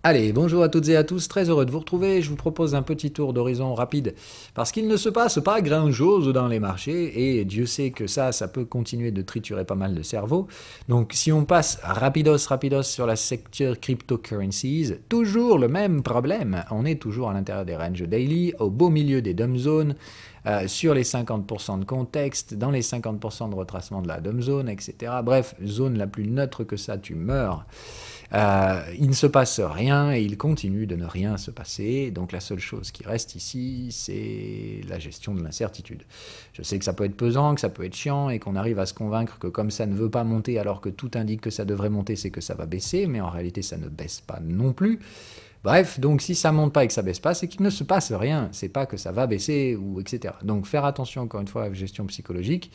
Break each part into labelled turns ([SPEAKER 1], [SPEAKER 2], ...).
[SPEAKER 1] Allez, bonjour à toutes et à tous, très heureux de vous retrouver. Je vous propose un petit tour d'horizon rapide parce qu'il ne se passe pas grand-chose dans les marchés et Dieu sait que ça peut continuer de triturer pas mal de cerveau. Donc si on passe rapidos sur la secteur cryptocurrencies, toujours le même problème. On est toujours à l'intérieur des ranges daily, au beau milieu des dumb zones, sur les 50% de contexte, dans les 50% de retracement de la dumb zone, etc. Bref, zone la plus neutre que ça, tu meurs. Il ne se passe rien et il continue de ne rien se passer. Donc la seule chose qui reste ici, c'est la gestion de l'incertitude. Je sais que ça peut être pesant, que ça peut être chiant et qu'on arrive à se convaincre que comme ça ne veut pas monter alors que tout indique que ça devrait monter, c'est que ça va baisser, mais en réalité ça ne baisse pas non plus. Bref, donc si ça monte pas et que ça baisse pas, c'est qu'il ne se passe rien. C'est pas que ça va baisser ou etc. Donc faire attention encore une fois à la gestion psychologique.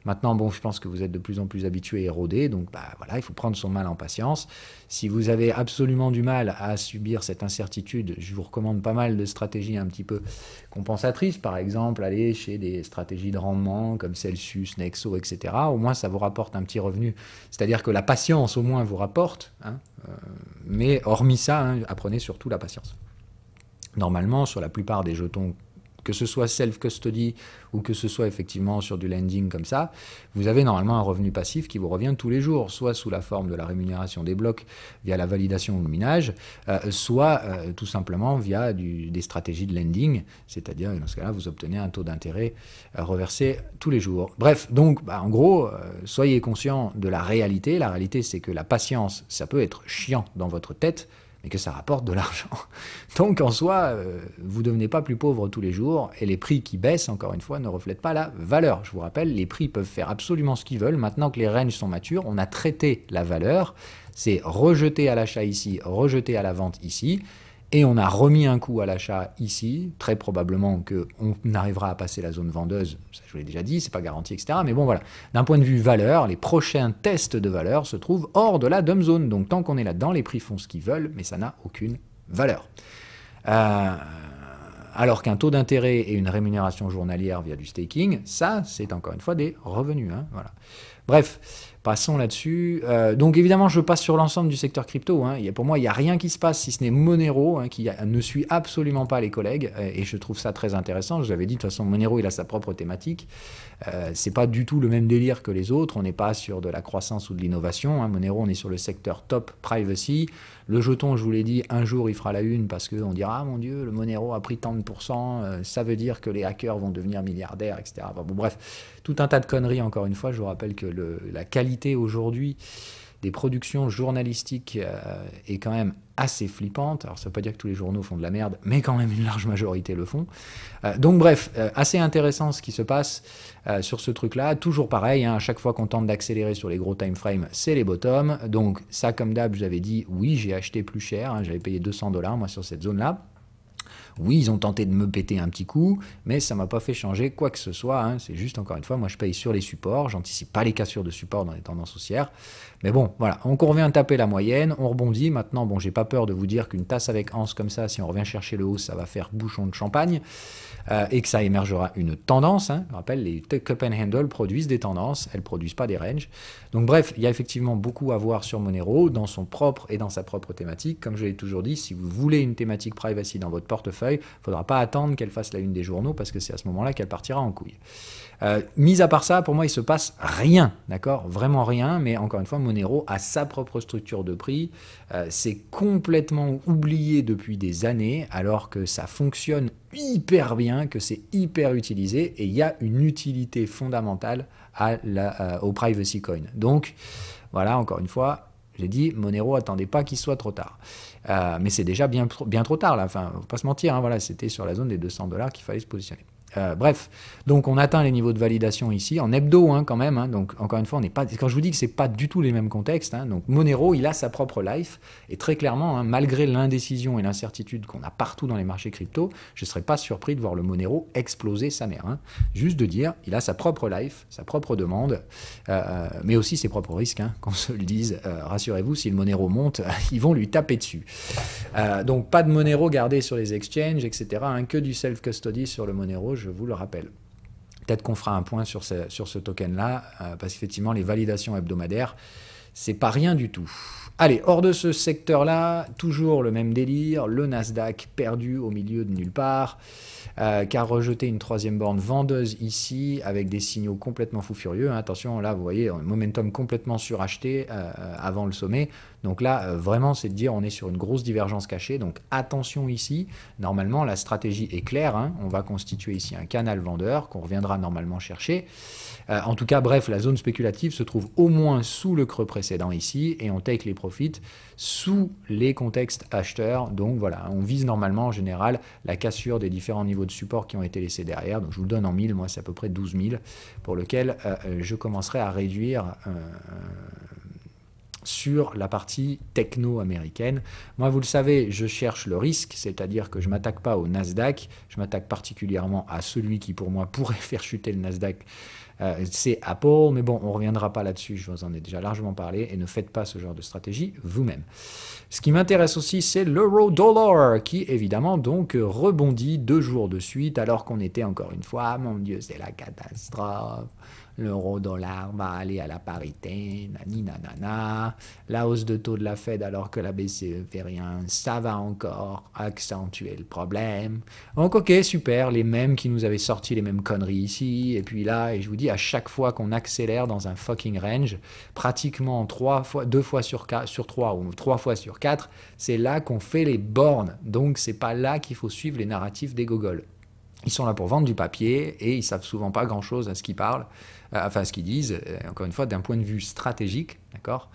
[SPEAKER 1] Maintenant, bon, je pense que vous êtes de plus en plus habitués et rodés, donc bah, voilà, il faut prendre son mal en patience. Si vous avez absolument du mal à subir cette incertitude, je vous recommande pas mal de stratégies un petit peu compensatrices. Par exemple, aller chez des stratégies de rendement comme Celsius, Nexo, etc. Au moins, ça vous rapporte un petit revenu. C'est-à-dire que la patience, au moins, vous rapporte. Mais hormis ça, apprenez surtout la patience. Normalement, sur la plupart des jetons, que ce soit self-custody ou que ce soit effectivement sur du lending comme ça, vous avez normalement un revenu passif qui vous revient tous les jours, soit sous la forme de la rémunération des blocs via la validation ou le minage, soit tout simplement via des stratégies de lending, c'est-à-dire dans ce cas-là, vous obtenez un taux d'intérêt reversé tous les jours. Bref, donc en gros, soyez conscient de la réalité. La réalité, c'est que la patience, ça peut être chiant dans votre tête, mais que ça rapporte de l'argent. Donc en soi, vous ne devenez pas plus pauvre tous les jours, et les prix qui baissent, encore une fois, ne reflètent pas la valeur. Je vous rappelle, les prix peuvent faire absolument ce qu'ils veulent. Maintenant que les ranges sont matures, on a traité la valeur, c'est rejeté à l'achat ici, rejeté à la vente ici, et on a remis un coup à l'achat ici, très probablement qu'on arrivera à passer la zone vendeuse, ça je vous l'ai déjà dit, c'est pas garanti, etc. Mais bon voilà, d'un point de vue valeur, les prochains tests de valeur se trouvent hors de la dumb zone. Donc tant qu'on est là-dedans, les prix font ce qu'ils veulent, mais ça n'a aucune valeur. Alors qu'un taux d'intérêt et une rémunération journalière via du staking, ça c'est encore une fois des revenus. Voilà. Bref, passons là-dessus. Donc évidemment, je passe sur l'ensemble du secteur crypto. Pour moi, il n'y a rien qui se passe si ce n'est Monero, qui ne suit absolument pas les collègues. Et je trouve ça très intéressant. Je vous avais dit, de toute façon, Monero, il a sa propre thématique. C'est pas du tout le même délire que les autres. On n'est pas sur de la croissance ou de l'innovation. Monero, on est sur le secteur top privacy. Le jeton, je vous l'ai dit, un jour, il fera la une parce qu'on dira « Ah mon Dieu, le Monero a pris tant de pourcents, ça veut dire que les hackers vont devenir milliardaires, etc. » Bon, bref, tout un tas de conneries, encore une fois. Je vous rappelle que la qualité aujourd'hui des productions journalistiques est quand même assez flippante. Alors ça ne veut pas dire que tous les journaux font de la merde, mais quand même une large majorité le font. Donc bref, assez intéressant ce qui se passe sur ce truc-là. Toujours pareil, à chaque fois qu'on tente d'accélérer sur les gros time frames, c'est les bottoms. Donc ça, comme d'hab, j'avais dit, oui, j'ai acheté plus cher, j'avais payé 200$ moi sur cette zone-là. Oui, ils ont tenté de me péter un petit coup, mais ça ne m'a pas fait changer quoi que ce soit. C'est juste, encore une fois, moi je paye sur les supports, j'anticipe pas les cassures de support dans les tendances haussières. Mais bon, voilà, on revient taper la moyenne, on rebondit. Maintenant, bon, j'ai pas peur de vous dire qu'une tasse avec anse comme ça, si on revient chercher le haut, ça va faire bouchon de champagne. Et que ça émergera une tendance. Je rappelle, les cup and handle produisent des tendances, elles ne produisent pas des ranges. Donc bref, il y a effectivement beaucoup à voir sur Monero dans son propre et dans sa propre thématique. Comme je l'ai toujours dit, si vous voulez une thématique privacy dans votre portefeuille, il ne faudra pas attendre qu'elle fasse la une des journaux parce que c'est à ce moment-là qu'elle partira en couille. Mis à part ça, pour moi, il se passe rien, d'accord? Vraiment rien, mais encore une fois, Monero a sa propre structure de prix. C'est complètement oublié depuis des années, alors que ça fonctionne hyper bien, que c'est hyper utilisé, et il y a une utilité fondamentale au privacy coin. Donc, voilà, encore une fois, j'ai dit, Monero, attendez pas qu'il soit trop tard. Mais c'est déjà bien trop tard, là. Enfin, faut pas se mentir, voilà, c'était sur la zone des 200$ qu'il fallait se positionner. Bref, donc on atteint les niveaux de validation ici, en hebdo quand même, donc encore une fois, on n'est pas, quand je vous dis que c'est pas du tout les mêmes contextes, donc Monero, il a sa propre life, et très clairement, malgré l'indécision et l'incertitude qu'on a partout dans les marchés crypto, je ne serais pas surpris de voir le Monero exploser sa mère. Juste de dire, il a sa propre life, sa propre demande, mais aussi ses propres risques, qu'on se le dise. Rassurez-vous, si le Monero monte, ils vont lui taper dessus. Donc pas de Monero gardé sur les exchanges, etc., que du self-custody sur le Monero, je vous le rappelle. Peut-être qu'on fera un point sur ce token-là, parce qu'effectivement, les validations hebdomadaires, c'est pas rien du tout. Allez, hors de ce secteur-là, toujours le même délire, le Nasdaq perdu au milieu de nulle part, qui a rejeté une troisième borne vendeuse ici, avec des signaux complètement fous furieux. Attention, là, vous voyez, un momentum complètement suracheté avant le sommet. Donc là, vraiment, c'est de dire on est sur une grosse divergence cachée. Donc attention ici. Normalement, la stratégie est claire. Hein. On va constituer ici un canal vendeur qu'on reviendra normalement chercher. En tout cas, bref, la zone spéculative se trouve au moins sous le creux précédent ici et on take les profits sous les contextes acheteurs. Donc voilà, on vise normalement en général la cassure des différents niveaux de support qui ont été laissés derrière. Donc je vous le donne en 1000, moi c'est à peu près 12 000 pour lequel je commencerai à réduire sur la partie techno-américaine. Moi, vous le savez, je cherche le risque, c'est-à-dire que je ne m'attaque pas au Nasdaq, je m'attaque particulièrement à celui qui, pour moi, pourrait faire chuter le Nasdaq, c'est Apple, mais bon, on ne reviendra pas là-dessus, je vous en ai déjà largement parlé, et ne faites pas ce genre de stratégie vous-même. Ce qui m'intéresse aussi, c'est l'euro-dollar, qui évidemment donc rebondit 2 jours de suite, alors qu'on était encore une fois, mon Dieu, c'est la catastrophe. L'euro-dollar va aller à la parité, nani nanana. La hausse de taux de la Fed alors que la BCE fait rien, ça va encore accentuer le problème. Donc ok, super, les mêmes qui nous avaient sorti les mêmes conneries ici, et puis là, et je vous dis, à chaque fois qu'on accélère dans un fucking range, pratiquement 2 fois sur 3 ou 3 fois sur 4, c'est là qu'on fait les bornes. Donc c'est pas là qu'il faut suivre les narratifs des gogoles. Ils sont là pour vendre du papier et ils savent souvent pas grand-chose à ce qu'ils parlent, enfin ce qu'ils disent. Encore une fois, d'un point de vue stratégique, d'accord,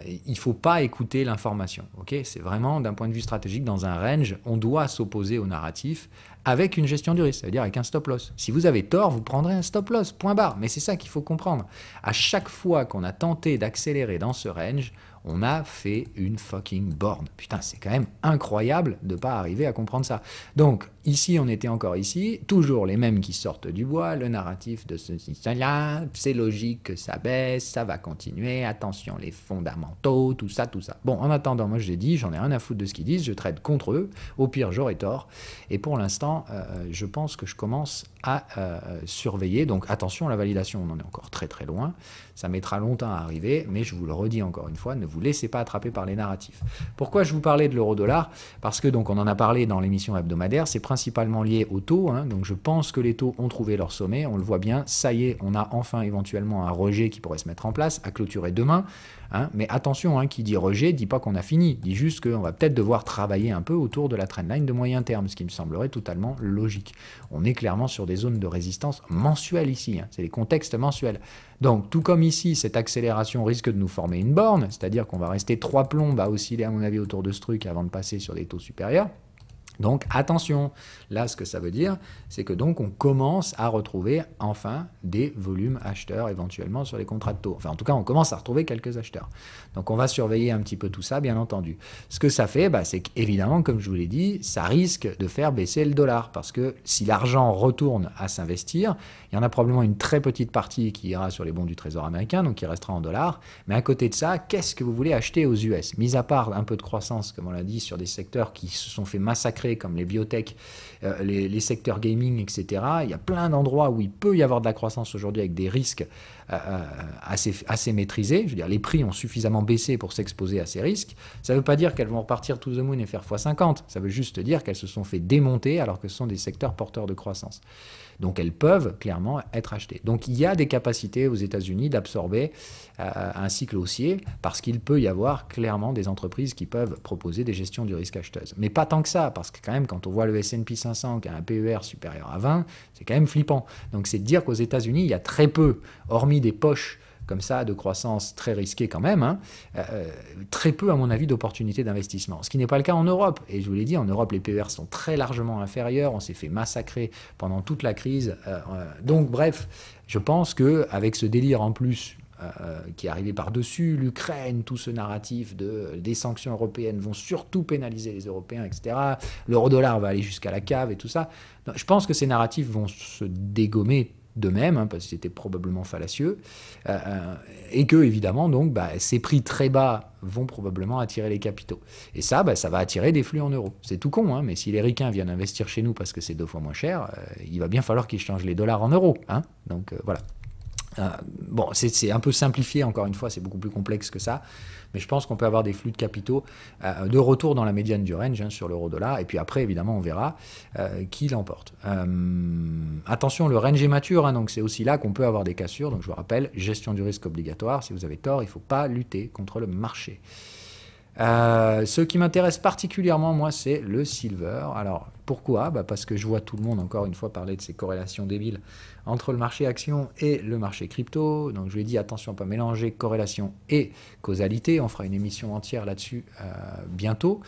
[SPEAKER 1] il faut pas écouter l'information. Ok, c'est vraiment d'un point de vue stratégique dans un range, on doit s'opposer au narratif avec une gestion du risque, c'est-à-dire avec un stop loss. Si vous avez tort, vous prendrez un stop loss. Point barre. Mais c'est ça qu'il faut comprendre. À chaque fois qu'on a tenté d'accélérer dans ce range, on a fait une fucking borne. Putain, c'est quand même incroyable de ne pas arriver à comprendre ça. Donc, ici, on était encore ici, toujours les mêmes qui sortent du bois, le narratif de ceci, cela, c'est logique que ça baisse, ça va continuer, attention, les fondamentaux, tout ça, tout ça. Bon, en attendant, moi, j'ai dit, j'en ai rien à foutre de ce qu'ils disent, je trade contre eux, au pire, j'aurai tort. Et pour l'instant, je pense que je commence à surveiller. Donc, attention, la validation, on en est encore très, très loin. Ça mettra longtemps à arriver, mais je vous le redis encore une fois, ne vous laissez pas attraper par les narratifs. Pourquoi je vous parlais de l'euro-dollar? Parce que, donc, on en a parlé dans l'émission hebdomadaire, c'est principalement lié aux taux. Hein, donc, je pense que les taux ont trouvé leur sommet. On le voit bien, ça y est, on a enfin éventuellement un rejet qui pourrait se mettre en place, à clôturer demain. Hein, mais attention, hein, qui dit rejet, dit pas qu'on a fini, dit juste qu'on va peut-être devoir travailler un peu autour de la trendline de moyen terme, ce qui me semblerait totalement logique. On est clairement sur des zones de résistance mensuelles ici, hein, c'est les contextes mensuels. Donc, tout comme ici, cette accélération risque de nous former une borne, c'est-à-dire qu'on va rester 3 plombes à osciller, à mon avis, autour de ce truc avant de passer sur des taux supérieurs. Donc attention, là ce que ça veut dire, c'est que donc on commence à retrouver enfin des volumes acheteurs éventuellement sur les contrats de taux. Enfin en tout cas on commence à retrouver quelques acheteurs. Donc on va surveiller un petit peu tout ça bien entendu. Ce que ça fait, c'est qu'évidemment comme je vous l'ai dit, ça risque de faire baisser le dollar parce que si l'argent retourne à s'investir, il y en a probablement une très petite partie qui ira sur les bons du Trésor américain, donc qui restera en dollars. Mais à côté de ça, qu'est-ce que vous voulez acheter aux US? Mis à part un peu de croissance, comme on l'a dit, sur des secteurs qui se sont fait massacrer comme les biotech, les secteurs gaming, etc. Il y a plein d'endroits où il peut y avoir de la croissance aujourd'hui avec des risques assez maîtrisés. Je veux dire, les prix ont suffisamment baissé pour s'exposer à ces risques. Ça ne veut pas dire qu'elles vont repartir to the moon et faire x50. Ça veut juste dire qu'elles se sont fait démonter alors que ce sont des secteurs porteurs de croissance. Donc elles peuvent clairement être achetées. Donc il y a des capacités aux États-Unis d'absorber un cycle haussier parce qu'il peut y avoir clairement des entreprises qui peuvent proposer des gestions du risque acheteuses. Mais pas tant que ça, parce que quand même quand on voit le S&P 500 qui a un PER supérieur à 20, c'est quand même flippant. Donc c'est de dire qu'aux États-Unis, il y a très peu, hormis des poches comme ça, de croissance très risquée quand même, hein, très peu, à mon avis, d'opportunités d'investissement. Ce qui n'est pas le cas en Europe. Et je vous l'ai dit, en Europe, les PER sont très largement inférieurs. On s'est fait massacrer pendant toute la crise. Donc, bref, je pense qu'avec ce délire en plus qui est arrivé par-dessus, l'Ukraine, tout ce narratif des sanctions européennes vont surtout pénaliser les Européens, etc. L'euro-dollar va aller jusqu'à la cave et tout ça. Donc, je pense que ces narratifs vont se dégommer de même, hein, parce que c'était probablement fallacieux, et que, évidemment, donc, ces prix très bas vont probablement attirer les capitaux. Et ça, ça va attirer des flux en euros. C'est tout con, hein, mais si les ricains viennent investir chez nous parce que c'est 2 fois moins cher, il va bien falloir qu'ils changent les dollars en euros. Hein, donc, voilà. Bon, c'est un peu simplifié, encore une fois, c'est beaucoup plus complexe que ça, mais je pense qu'on peut avoir des flux de capitaux de retour dans la médiane du range sur l'euro-dollar, et puis après, évidemment, on verra qui l'emporte. Attention, le range est mature, hein, donc c'est aussi là qu'on peut avoir des cassures, donc je vous rappelle, gestion du risque obligatoire, si vous avez tort, il ne faut pas lutter contre le marché. Ce qui m'intéresse particulièrement, moi, c'est le silver. Alors, pourquoi? Parce que je vois tout le monde, encore une fois, parler de ces corrélations débiles entre le marché action et le marché crypto. Donc, je lui ai dit, attention à ne pas mélanger corrélation et causalité. On fera une émission entière là-dessus bientôt.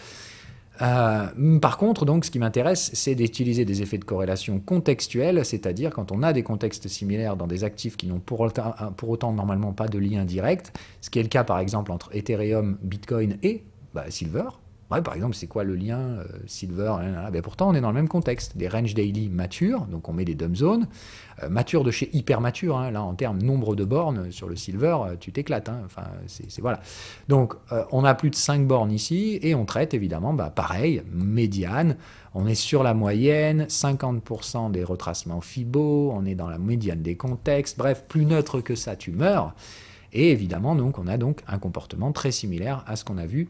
[SPEAKER 1] Par contre, donc, ce qui m'intéresse, c'est d'utiliser des effets de corrélation contextuels, c'est-à-dire quand on a des contextes similaires dans des actifs qui n'ont pour autant normalement pas de lien direct, ce qui est le cas par exemple entre Ethereum, Bitcoin et Silver. Ouais, par exemple, c'est quoi le lien Silver pourtant, on est dans le même contexte. Des range daily matures, donc on met des dump zones. Mature de chez hyper mature, hein, là en termes nombre de bornes sur le Silver, tu t'éclates. Hein, enfin, voilà. Donc, on a plus de 5 bornes ici et on traite évidemment, pareil, médiane. On est sur la moyenne, 50% des retracements FIBO, on est dans la médiane des contextes. Bref, plus neutre que ça, tu meurs. Et évidemment, donc, on a donc un comportement très similaire à ce qu'on a vu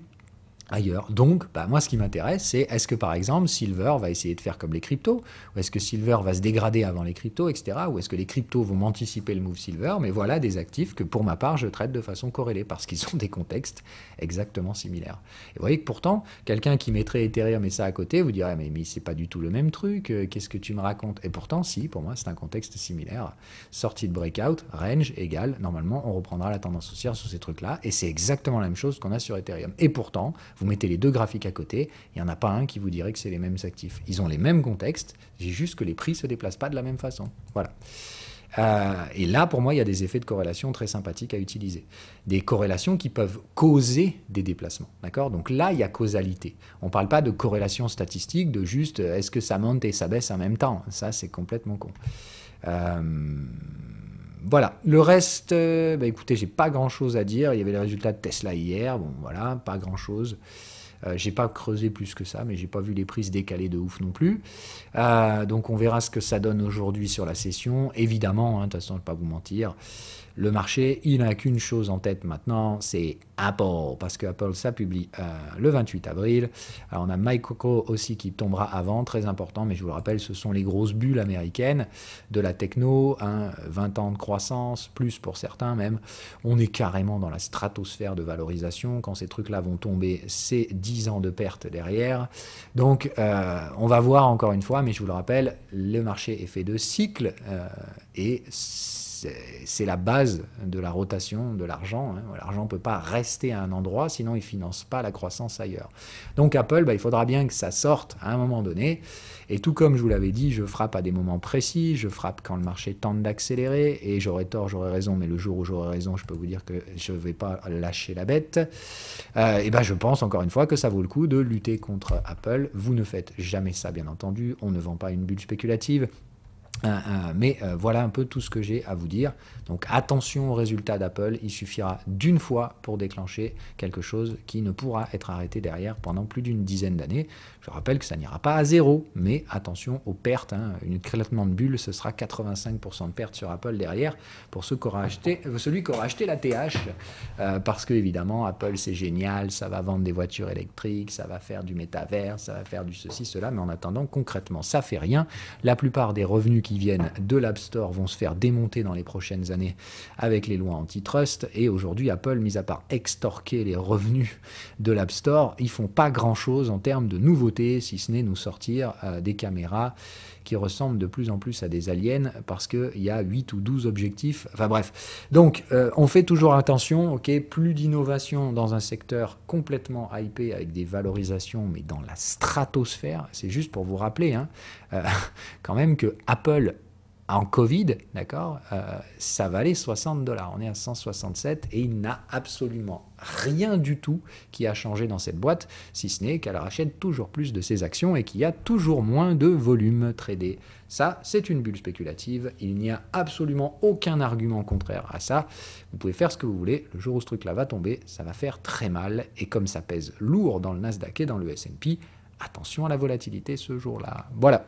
[SPEAKER 1] ailleurs. Donc, moi, ce qui m'intéresse, c'est est-ce que, par exemple, Silver va essayer de faire comme les cryptos, ou est-ce que Silver va se dégrader avant les cryptos, etc., ou est-ce que les cryptos vont anticiper le move Silver? Mais voilà des actifs que, pour ma part, je traite de façon corrélée, parce qu'ils ont des contextes exactement similaires. Et vous voyez que pourtant, quelqu'un qui mettrait Ethereum et ça à côté, vous dirait, mais c'est pas du tout le même truc, qu'est-ce que tu me racontes? Et pourtant, si, pour moi, c'est un contexte similaire. Sortie de breakout, range égale, normalement, on reprendra la tendance haussière sur ces trucs-là, et c'est exactement la même chose qu'on a sur Ethereum. Et pourtant, vous mettez les deux graphiques à côté, il n'y en a pas un qui vous dirait que c'est les mêmes actifs. Ils ont les mêmes contextes, c'est juste que les prix ne se déplacent pas de la même façon. Voilà. Et là, pour moi, il y a des effets de corrélation très sympathiques à utiliser. Des corrélations qui peuvent causer des déplacements. D'accord? Donc là, il y a causalité. On ne parle pas de corrélation statistique, de juste est-ce que ça monte et ça baisse en même temps. Ça, c'est complètement con. Voilà, le reste, écoutez, j'ai pas grand chose à dire. Il y avait les résultats de Tesla hier, bon voilà, pas grand chose. J'ai pas creusé plus que ça, mais j'ai pas vu les prises décalées de ouf non plus. Donc on verra ce que ça donne aujourd'hui sur la session. Évidemment, de toute façon, je ne vais pas vous mentir, le marché, il n'a qu'une chose en tête maintenant, c'est Apple, parce que Apple, ça publie le 28 avril. Alors on a Micro aussi qui tombera avant, très important, mais je vous le rappelle, ce sont les grosses bulles américaines de la techno, 20 ans de croissance, plus pour certains même. On est carrément dans la stratosphère de valorisation. Quand ces trucs-là vont tomber, c'est 10 ans de perte derrière. Donc on va voir encore une fois, mais je vous le rappelle, le marché est fait de cycles et c'est la base de la rotation de l'argent. Hein. L'argent ne peut pas rester à un endroit, sinon il ne finance pas la croissance ailleurs. Donc Apple, il faudra bien que ça sorte à un moment donné. Et tout comme je vous l'avais dit, je frappe à des moments précis, je frappe quand le marché tente d'accélérer, et j'aurai tort, j'aurai raison, mais le jour où j'aurai raison, je peux vous dire que je ne vais pas lâcher la bête. Je pense encore une fois que ça vaut le coup de lutter contre Apple. Vous ne faites jamais ça, bien entendu. On ne vend pas une bulle spéculative. Mais voilà un peu tout ce que j'ai à vous dire. Donc attention aux résultats d'Apple, il suffira d'une fois pour déclencher quelque chose qui ne pourra être arrêté derrière pendant plus d'une dizaine d'années. Je rappelle que ça n'ira pas à zéro, mais attention aux pertes. Une éclatement de bulle, ce sera 85% de pertes sur Apple derrière pour celui qui aura acheté la TH, parce que évidemment Apple c'est génial, ça va vendre des voitures électriques, ça va faire du métavers, ça va faire du ceci, cela, mais en attendant concrètement ça fait rien. La plupart des revenus qui viennent de l'App Store vont se faire démonter dans les prochaines années avec les lois antitrust, et aujourd'hui Apple, mis à part extorquer les revenus de l'App Store, ils font pas grand chose en termes de nouveautés, si ce n'est nous sortir des caméras qui ressemblent de plus en plus à des aliens parce qu'il y a 8 ou 12 objectifs. Enfin bref. Donc, on fait toujours attention, ok, plus d'innovation dans un secteur complètement hypé avec des valorisations, mais dans la stratosphère. C'est juste pour vous rappeler, quand même que Apple, en Covid, d'accord, ça valait $60. On est à 167 et il n'a absolument rien du tout qui a changé dans cette boîte, si ce n'est qu'elle rachète toujours plus de ses actions et qu'il y a toujours moins de volume tradé. Ça, c'est une bulle spéculative. Il n'y a absolument aucun argument contraire à ça. Vous pouvez faire ce que vous voulez. Le jour où ce truc-là va tomber, ça va faire très mal. Et comme ça pèse lourd dans le Nasdaq et dans le S&P, attention à la volatilité ce jour-là. Voilà.